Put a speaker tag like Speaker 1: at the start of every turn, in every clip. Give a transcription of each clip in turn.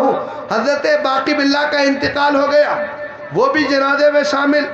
Speaker 1: अन्हु हजरत बाकी बिल्ला का इंतकाल हो गया, वो भी जनाजे में शामिल,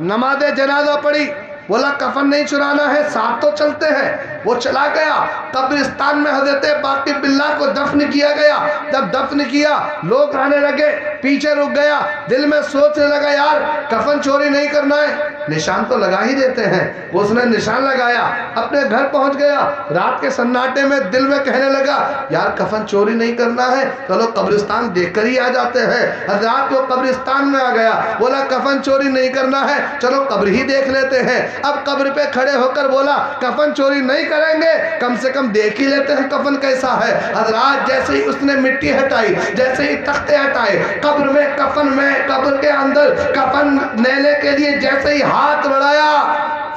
Speaker 1: नमाज जनाजा पढ़ी, बोला कफन नहीं चुराना है, साथ तो चलते हैं। वो चला गया कब्रिस्तान में, हजरत बाकी बिल्ला को दफन किया गया। जब दफन किया लोग आने लगे, पीछे रुक गया, दिल में सोचने लगा यार कफन चोरी नहीं करना है, निशान तो लगा ही देते हैं। वो उसने निशान लगाया, अपने घर पहुंच गया, रात के सन्नाटे में दिल में कहने लगा यार कफन चोरी नहीं करना है, चलो कब्रिस्तान देखकर ही आ जाते हैं। रात को कब्रिस्तान में आ गया, बोला कफन चोरी नहीं करना है, चलो कब्र ही देख लेते हैं। अब कब्र पे खड़े होकर बोला कफन चोरी नहीं करेंगे, कम से कम देख ही लेते हैं कफन कैसा है। हजरात जैसे ही उसने मिट्टी हटाई, जैसे ही तख्ते हटाए, कब्र में कफन में, कब्र के अंदर कफन लेने के लिए जैसे ही हाथ बढ़ाया,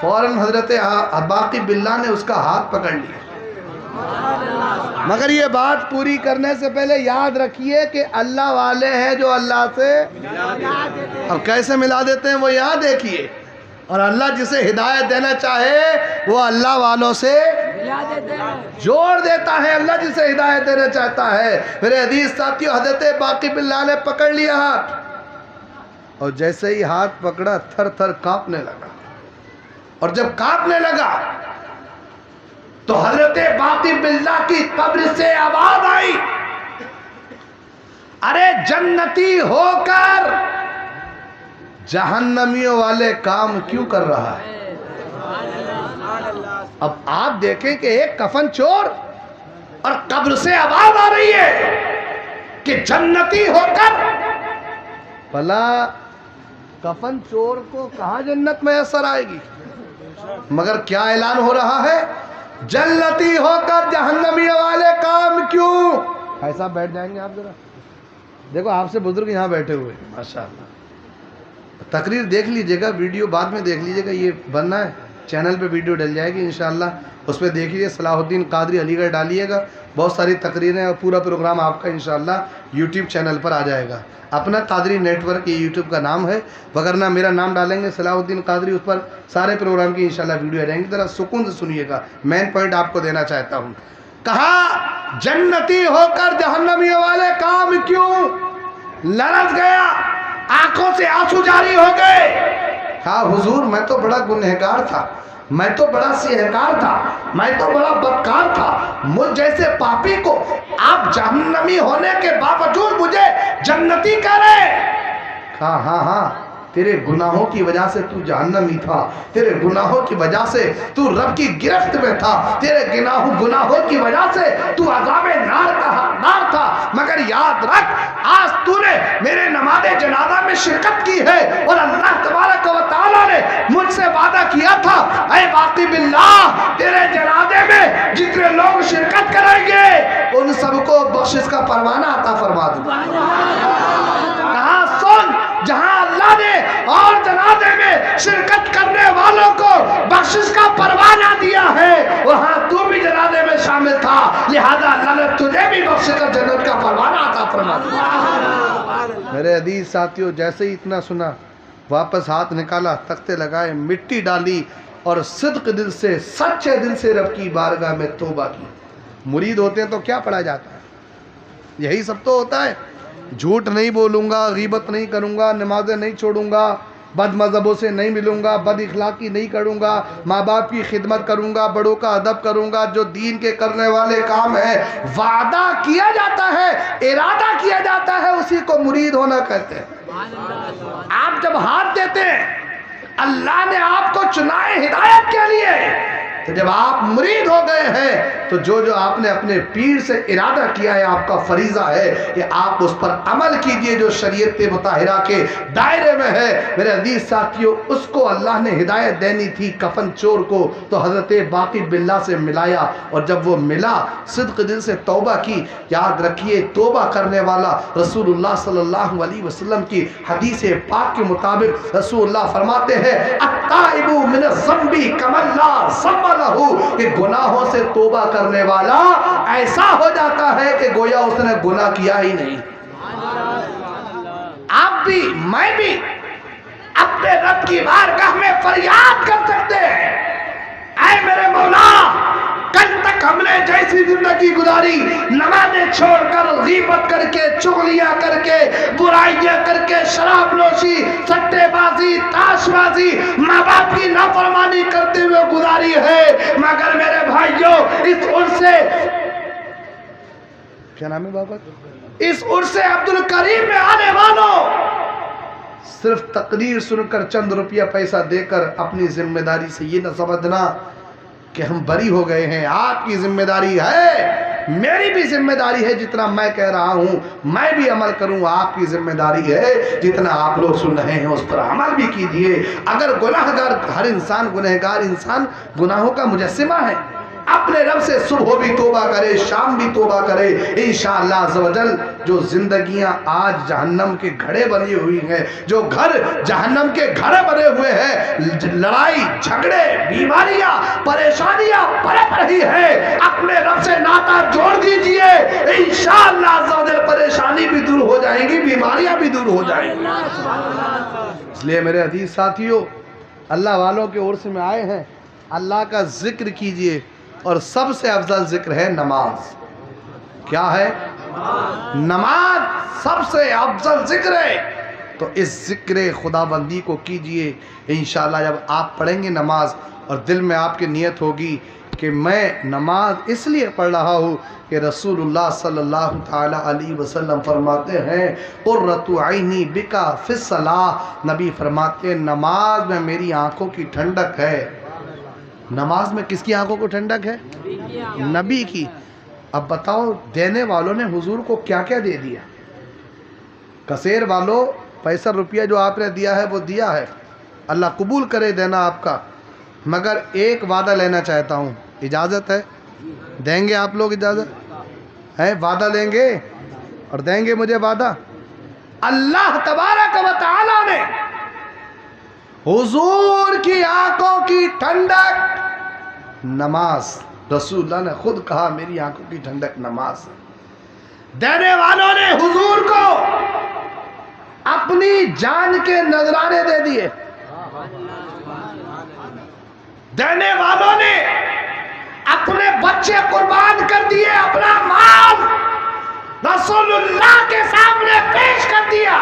Speaker 1: फौरन हजरत बाकी बिल्ला ने उसका हाथ पकड़ लिया। मगर ये बात पूरी करने से पहले याद रखिए कि अल्लाह वाले हैं जो अल्लाह से, अब कैसे मिला देते हैं वो यहाँ देखिए। और अल्लाह जिसे हिदायत देना चाहे वो अल्लाह वालों से जोड़ देता है। अल्लाह जिसे हिदायत देना चाहता है। मेरे अजीज साथियों, हजरत बाकी बिल्ला ने पकड़ लिया हाथ, और जैसे ही हाथ पकड़ा थर थर कांपने लगा। और जब कांपने लगा तो हजरत बाकी बिल्ला की कब्र से आवाज आई, अरे जन्नती होकर जहन्नमियों वाले काम क्यों कर रहा है। अब आप देखें कि एक कफन चोर और कब्र से आवाज आ रही है कि जन्नती होकर, भला कफन चोर को कहां जन्नत मैसर आएगी। मगर क्या ऐलान हो रहा है, जन्नती होकर जहन्नमियों वाले काम क्यों। ऐसा बैठ जाएंगे आप जरा, देखो आपसे बुजुर्ग यहाँ बैठे हुए माशाअल्लाह। तकरीर देख लीजिएगा, वीडियो बाद में देख लीजिएगा, ये बनना है चैनल पे वीडियो डल जाएगी इंशाअल्लाह, उस पर देख लीजिए। सलाहुद्दीन कादरी अलीगढ़ डालिएगा, बहुत सारी तकरीरें और पूरा प्रोग्राम आपका इंशाअल्लाह यूट्यूब चैनल पर आ जाएगा। अपना कादरी नेटवर्क ये यूट्यूब का नाम है, वगरना मेरा नाम डालेंगे सलाहुद्दीन कादरी, उस पर सारे प्रोग्राम की इंशाअल्लाह वीडियो आ जाएंगी। ज़रा सुकून से सुनिएगा, मेन पॉइंट आपको देना चाहता हूँ। कहा जन्नती होकर जहन्नमियों वाले काम क्यों। लरज गया, आंखों से आंसू जारी हो गए। कहा हुजूर मैं तो बड़ा गुनहगार था, मैं तो बड़ा सिहकार था, मैं तो बड़ा बदकार था, मुझ जैसे पापी को आप जहन्नमी होने के बावजूद मुझे जन्नती करे। कहा हाँ हाँ, तेरे गुनाहों की वजह से तू जहन्नमी था, तेरे गुनाहों की वजह से तू रब की गिरफ्त में था, तेरे गुनाहों की वजह से तू अज़ाबे नार का हकदार था। मगर याद रख, आज तूने मेरे नमाज़े जनाजा में शिरकत की है और अल्लाह तबारक व तआला ने मुझसे वादा किया था, ऐ बाकी बिल्लाह तेरे जनाजे में जितने लोग शिरकत करेंगे उन सबको बख्शिश का परवाना अता फरमा दूंगा। कहा सुन, जहां अल्लाह ने और जनाजे में शिरकत करने वालों को बख्शिश का परवाना दिया है, वहां तू भी जनाजे में शामिल था, लिहाजा अल्लाह ने तुझे भी बख्शिश का जन्नत का परवाना अता फरमा दिया। मेरे अजीज साथियों, जैसे ही इतना सुना, वापस हाथ निकाला, तख्ते लगाए, मिट्टी डाली और सिद्क दिल से, सच्चे दिल से रब की बारगाह में तौबा की। मुरीद होते हैं तो क्या पढ़ा जाता है, यही सब तो होता है। झूठ नहीं बोलूँगा, गीबत नहीं करूँगा, नमाजें नहीं छोड़ूंगा, बद मज़हबों से नहीं मिलूँगा, बद इखलाकी नहीं करूँगा, माँ बाप की खिदमत करूँगा, बड़ों का अदब करूँगा, जो दीन के करने वाले काम है, वादा किया जाता है, इरादा किया जाता है, उसी को मुरीद होना कहते हैं। आप जब हाथ देते हैं, अल्लाह ने आपको चुना है हिदायत के लिए, तो जब आप मुरीद हो गए हैं तो जो जो आपने अपने पीर से इरादा किया है, आपका फरीजा है कि आप उस पर अमल कीजिए जो शरीयत मुताहिरा के दायरे में है। मेरे अजीज साथियों, उसको अल्लाह ने हिदायत देनी थी कफन चोर को, तो हजरत बाकी बिल्ला से मिलाया, और जब वो मिला सिद्क दिल से तौबा की। याद रखिए, तौबा करने वाला रसूलुल्लाह सल्लल्लाहु अलैहि वसल्लम की हदीस पाक के मुताबिक रसूलुल्लाह फरमाते हैं, अत्ताइबु मिन ज़म्बी कमल्ला ज़म्बलहु, कि गुनाहों से तौबा करने वाला ऐसा हो जाता है कि गोया उसने गुनाह किया ही नहीं। आप भी, मैं भी अपने रब की बारगाह में फरियाद कर सकते हैं, ऐ मेरे मौला कल तक हमने जैसी जिंदगी गुजारी, नमाजें छोड़कर, गीबत करके, चुगलियां करके, बुराइयां करके, शराब नोशी, सट्टेबाजी, ताशबाजी, माँ बाप की नाफरमानी करते हुए गुजारी है। मगर मेरे भाइयों, इस उर्से, क्या नाम है बाबा, इस उर्से अब्दुल करीम में आने वालों, सिर्फ तकरीर सुनकर चंद रुपया पैसा देकर अपनी जिम्मेदारी से ये न समझना कि हम बरी हो गए हैं। आपकी जिम्मेदारी है, मेरी भी जिम्मेदारी है। जितना मैं कह रहा हूं मैं भी अमल करूं, आपकी जिम्मेदारी है जितना आप लोग सुन रहे हैं उस पर अमल भी कीजिए। अगर गुनाहगार, हर इंसान गुनहगार इंसान गुनाहों का मुजस्सिमा है, अपने रब से सुबह भी तौबा करे, शाम भी तौबा करे। इंशाअल्लाह अज़्ज़वजल जो जिंदगियां आज जहन्नम के घड़े बनी हुई हैं, जो घर जहन्नम के घड़े बने हुए हैं, लड़ाई झगड़े, बीमारियां, परेशानियां पनप रही है, अपने रब से नाता जोड़ दीजिए। इंशाअल्लाह अज़्ज़वजल परेशानी भी दूर हो जाएंगी, बीमारियां भी दूर हो जाएंगी। इसलिए मेरे अजीज साथियों, अल्लाह वालों के ओर से में आए हैं, अल्लाह का जिक्र कीजिए। और सबसे अफजल जिक्र है नमाज। क्या है? नमाज सबसे अफजल जिक्र है। तो इस जिक्र खुदाबंदी को कीजिए। इंशाअल्लाह जब आप पढ़ेंगे नमाज और दिल में आपकी नियत होगी कि मैं नमाज इसलिए पढ़ रहा हूँ कि रसूलुल्लाह सल्लल्लाहु ताला अलैहि वसल्लम फरमाते हैं, कुर्रतु ऐनी बिका फिस्सलाह, नबी फरमाते हैं नमाज में मेरी आंखों की ठंडक है। नमाज में किसकी आंखों को ठंडक है? नबी की। अब बताओ, देने वालों ने हुजूर को क्या क्या दे दिया? कसेर वालों, पैसा रुपया जो आपने दिया है वो दिया है, अल्लाह कबूल करे देना आपका। मगर एक वादा लेना चाहता हूँ, इजाज़त है? देंगे आप लोग इजाज़त है? वादा लेंगे और देंगे मुझे वादा? अल्लाह तबारक व तआला ने हुजूर की आंखों की ठंडक नमाज, रसूलुल्लाह ने खुद कहा मेरी आंखों की ठंडक नमाज है। देने वालों ने हुजूर को अपनी जान के नजराने दे दिए। देने वालों ने अपने बच्चे कुर्बान कर दिए, अपना माल रसूलुल्लाह के सामने पेश कर दिया।